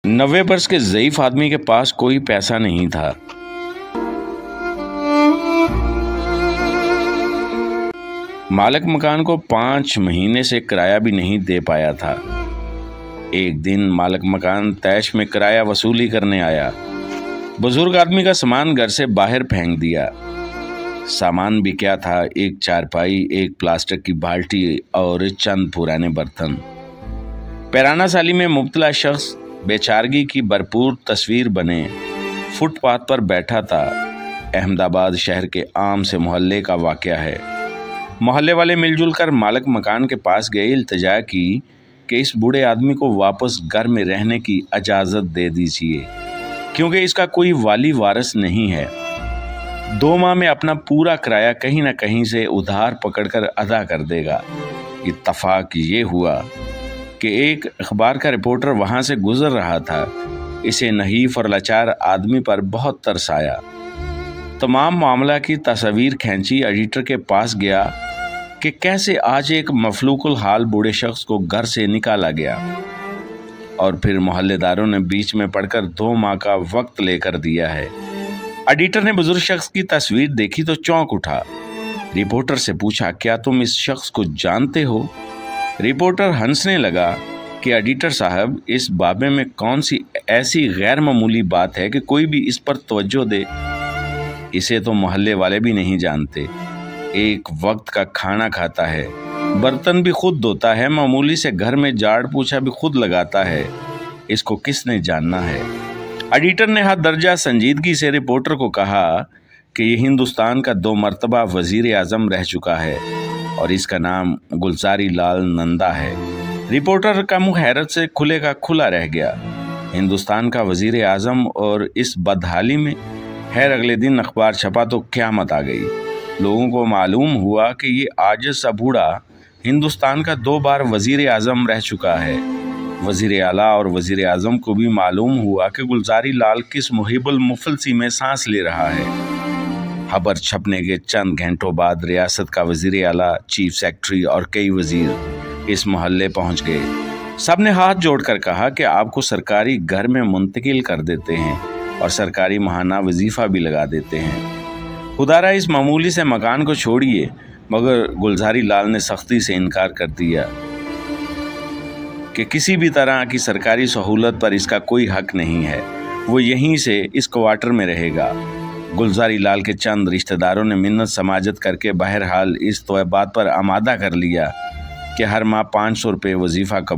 90 वर्ष के ज़ईफ़ आदमी के पास कोई पैसा नहीं था। मालिक मकान को 5 महीने से किराया भी नहीं दे पाया था। एक दिन मालिक मकान तैश में किराया वसूली करने आया। बुजुर्ग आदमी का सामान घर से बाहर फेंक दिया। सामान भी क्या था, एक चारपाई, एक प्लास्टिक की बाल्टी और चंद पुराने बर्तन। पैराना साली में मुब्तला शख्स बेचारगी की भरपूर तस्वीर बने फुटपाथ पर बैठा था। अहमदाबाद शहर के आम से मोहल्ले का वाक़या है। मोहल्ले वाले मिलजुल कर मालिक मकान के पास गए, इल्तिजा की कि इस बूढ़े आदमी को वापस घर में रहने की इजाज़त दे दीजिए, क्योंकि इसका कोई वाली वारिस नहीं है। 2 माह में अपना पूरा किराया कहीं न कहीं से उधार पकड़कर अदा कर देगा। इत्तफाक ये हुआ कि एक अखबार का रिपोर्टर वहाँ से गुजर रहा था। इसे नहीफ और लाचार आदमी पर बहुत तरस आया। तमाम मामला की तस्वीर खींची, एडिटर के पास गया कि कैसे आज एक मफलूकुल हाल बूढ़े शख्स को घर से निकाला गया, और फिर मोहल्लेदारों ने बीच में पड़कर 2 माह का वक्त लेकर दिया है। एडिटर ने बुजुर्ग शख्स की तस्वीर देखी तो चौंक उठा। रिपोर्टर से पूछा, क्या तुम इस शख्स को जानते हो? रिपोर्टर हंसने लगा कि एडिटर साहब, इस बाबे में कौन सी ऐसी गैर मामूली बात है कि कोई भी इस पर तवज्जो दे। इसे तो मोहल्ले वाले भी नहीं जानते। एक वक्त का खाना खाता है, बर्तन भी खुद धोता है, मामूली से घर में झाड़ पोछा भी खुद लगाता है। इसको किसने जानना है? एडिटर ने हद दर्जा संजीदगी से रिपोर्टर को कहा कि ये हिंदुस्तान का 2 मरतबा वजीर आज़म रह चुका है और इसका नाम गुलज़ारी लाल नंदा है। रिपोर्टर का मुंह हैरत से खुले का खुला रह गया। हिंदुस्तान का वजीर आज़म और इस बदहाली में। खैर, अगले दिन अखबार छपा तो क़यामत आ गई। लोगों को मालूम हुआ कि ये आजिज़ सा बूढ़ा हिंदुस्तान का 2 बार वजीर आज़म रह चुका है। वजीर आला और वजीर आज़म को भी मालूम हुआ कि गुलज़ारी लाल किस मुहिबुल मुफलसी में सांस ले रहा है। खबर छपने के चंद घंटों बाद रियासत का वजीर आला, चीफ सेक्रेटरी और कई वजीर इस मोहल्ले पहुंच गए। सब ने हाथ जोड़कर कहा कि आपको सरकारी घर में मुंतकिल कर देते हैं और सरकारी माहाना वजीफ़ा भी लगा देते हैं। खुदारा इस मामूली से मकान को छोड़िए। मगर गुलज़ारी लाल ने सख्ती से इनकार कर दिया कि किसी भी तरह की सरकारी सहूलत पर इसका कोई हक नहीं है। वो यहीं से इस क्वार्टर में रहेगा। गुलज़ारी लाल के चंद रिश्तेदारों ने मिन्नत समाजत करके बहरहाल इस बात पर आमादा कर लिया कि हर माह 500 रुपये वजीफ़ा कबूल